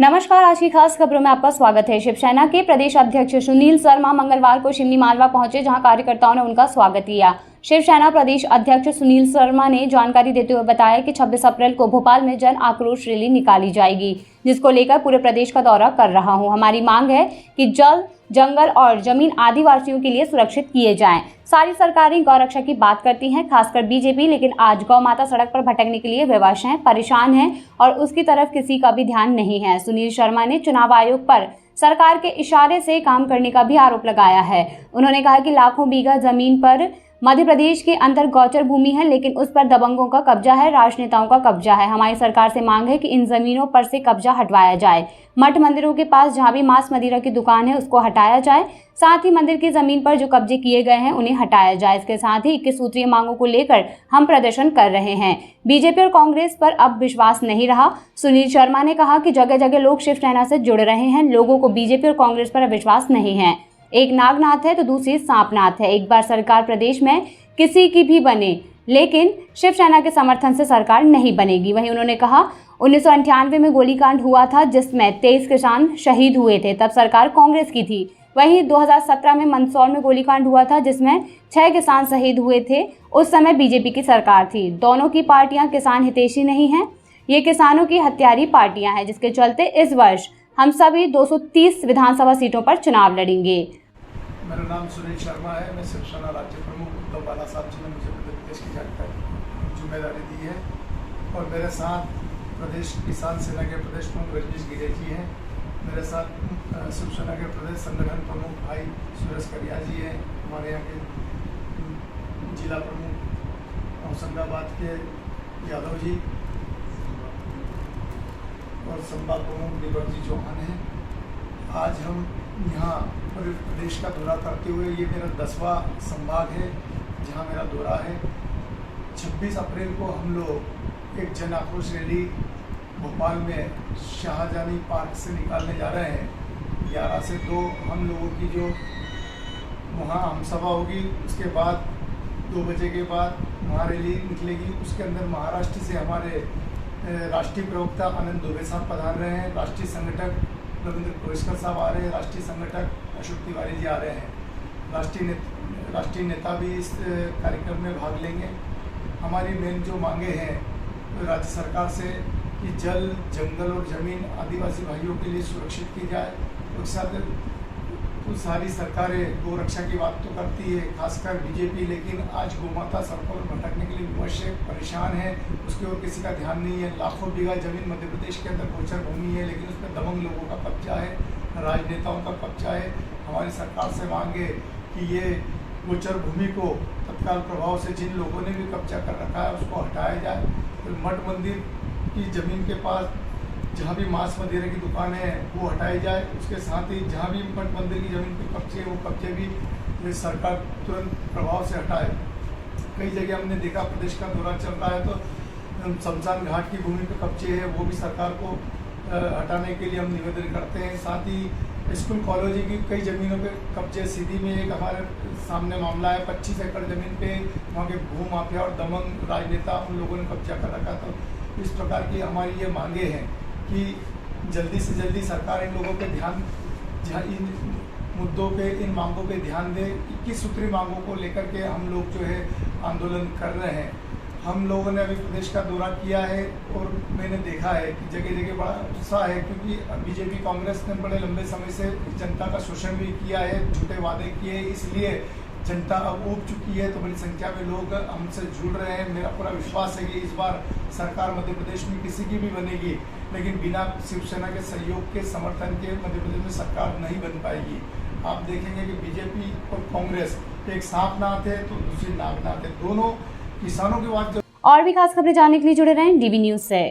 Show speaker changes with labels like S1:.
S1: नमस्कार, आज की खास खबरों में आपका स्वागत है। शिवसेना के प्रदेश अध्यक्ष सुनील शर्मा मंगलवार को शिमनी मालवा पहुंचे, जहां कार्यकर्ताओं ने उनका स्वागत किया। शिवसेना प्रदेश अध्यक्ष सुनील शर्मा ने जानकारी देते हुए बताया कि 26 अप्रैल को भोपाल में जन आक्रोश रैली निकाली जाएगी, जिसको लेकर पूरे प्रदेश का दौरा कर रहा हूं। हमारी मांग है कि जल, जंगल और जमीन आदिवासियों के लिए सुरक्षित किए जाएं। सारी सरकारें गौरक्षा की बात करती हैं, खासकर बीजेपी, लेकिन आज गौ माता सड़क पर भटकने के लिए विवश हैं, परेशान हैं और उसकी तरफ किसी का भी ध्यान नहीं है। सुनील शर्मा ने चुनाव आयोग पर सरकार के इशारे से काम करने का भी आरोप लगाया है। उन्होंने कहा कि लाखों बीघा जमीन पर मध्य प्रदेश के अंदर गौचर भूमि है, लेकिन उस पर दबंगों का कब्जा है, राजनेताओं का कब्जा है। हमारी सरकार से मांग है कि इन जमीनों पर से कब्जा हटवाया जाए। मठ मंदिरों के पास जहां भी मांस मदिरा की दुकान है, उसको हटाया जाए। साथ ही मंदिर की जमीन पर जो कब्जे किए गए हैं, उन्हें हटाया जाए। इसके साथ ही 21 सूत्रीय मांगों को लेकर हम प्रदर्शन कर रहे हैं। बीजेपी और कांग्रेस पर अब विश्वास नहीं रहा। सुनील शर्मा ने कहा कि जगह जगह लोग शिवसेना से जुड़ रहे हैं, लोगों को बीजेपी और कांग्रेस पर विश्वास नहीं है। एक नागनाथ है तो दूसरी सांपनाथ है। एक बार सरकार प्रदेश में किसी की भी बने, लेकिन शिवसेना के समर्थन से सरकार नहीं बनेगी। वहीं उन्होंने कहा 1998 में गोलीकांड हुआ था, जिसमें 23 किसान शहीद हुए थे, तब सरकार कांग्रेस की थी। वहीं 2017 में मंदसौर में गोलीकांड हुआ था, जिसमें 6 किसान शहीद हुए थे, उस समय बीजेपी की सरकार थी। दोनों की पार्टियां किसान हितैषी नहीं हैं, ये किसानों की हत्यारी पार्टियां हैं, जिसके चलते इस वर्ष हम सभी 230 विधानसभा सीटों पर चुनाव लड़ेंगे।
S2: मेरा नाम सुनील शर्मा है। मैं शिवसेना राज्य प्रमुख उद्धव बाला साहब जी ने मुझे मध्य प्रदेश की जिम्मेदारी दी है और मेरे साथ प्रदेश किसान सेना के प्रदेश प्रमुख रजनीश गिरे जी हैं। मेरे साथ शिवसेना के प्रदेश संगठन प्रमुख भाई सुरेश करिया जी हैं। हमारे यहाँ के जिला प्रमुख होशंगाबाद के यादव जी और संभाग प्रमुख दिवर जी चौहान हैं। आज हम यहाँ पूरे प्रदेश का दौरा करते हुए, ये मेरा 10वां संभाग है जहाँ मेरा दौरा है। 26 अप्रैल को हम लोग एक जन आक्रोश रैली भोपाल में शाहजहानी पार्क से निकालने जा रहे हैं। 11 से 2 हम लोगों की जो वहाँ हम सभा होगी, उसके बाद 2 बजे के बाद महारैली निकलेगी। उसके अंदर महाराष्ट्र से हमारे राष्ट्रीय प्रवक्ता आनंद दुबे साहब पधार रहे हैं, राष्ट्रीय संगठक रविंद्र कोरेस्कर साहब आ रहे हैं, राष्ट्रीय संगठक अशोक तिवारी जी आ रहे हैं। राष्ट्रीय नेता भी इस कार्यक्रम में भाग लेंगे। हमारी मेन जो मांगे हैं राज्य सरकार से कि जल, जंगल और जमीन आदिवासी भाइयों के लिए सुरक्षित की जाए। उसके साथ तो सारी सरकारें गौ रक्षा की बात तो करती है, खासकर बीजेपी, लेकिन आज गौमाता सड़कों पर भटकने के लिए विवश है, परेशान है, उसकी ओर किसी का ध्यान नहीं है। लाखों बीघा जमीन मध्य प्रदेश के अंदर गोचर भूमि है, लेकिन उसमें दबंग लोगों का कब्जा है, राजनेताओं का कब्जा है। हमारी सरकार से मांगे कि ये गोचर भूमि को तत्काल प्रभाव से जिन लोगों ने भी कब्जा कर रखा है उसको हटाया जाए। तो मठ मंदिर की ज़मीन के पास जहाँ भी मांस मदिरा की दुकान है वो हटाई जाए। उसके साथ ही जहाँ भी मठ मंदिर की ज़मीन पे कब्जे है, वो कब्जे भी सरकार तुरंत प्रभाव से हटाए। कई जगह हमने देखा, प्रदेश का दौरा चल रहा है तो शमशान घाट की भूमि पे कब्जे है, वो भी सरकार को हटाने के लिए हम निवेदन करते हैं। साथ ही स्कूल कॉलेज की कई ज़मीनों पे कब्जे, सीधी में एक हमारे सामने मामला है, 25 एकड़ ज़मीन पे वहाँ के भू माफिया और दबंग राजनेता उन लोगों ने कब्जा कर रखा। तो इस प्रकार की हमारी ये मांगे हैं कि जल्दी से जल्दी सरकार इन लोगों पे ध्यान, इन मुद्दों पे, इन मांगों पे ध्यान दे। 21 सूत्री मांगों को लेकर के हम लोग जो है आंदोलन कर रहे हैं। हम लोगों ने अभी प्रदेश का दौरा किया है और मैंने देखा है कि जगह जगह बड़ा उत्साह है, क्योंकि बीजेपी कांग्रेस ने बड़े लंबे समय से जनता का शोषण भी किया है, झूठे वादे किए, इसलिए जनता अब ऊब चुकी है। तो बड़ी संख्या में लोग हमसे जुड़ रहे हैं। मेरा पूरा विश्वास है कि इस बार सरकार मध्य प्रदेश में किसी की भी बनेगी, लेकिन बिना शिवसेना के सहयोग के, समर्थन के मध्य प्रदेश में सरकार नहीं बन पाएगी। आप देखेंगे कि बीजेपी और कांग्रेस एक सांपनाथ है तो दूसरी नागनाथ है, दोनों किसानों की बात।
S1: और भी खास खबरें जानने के लिए जुड़े रहें DB न्यूज से।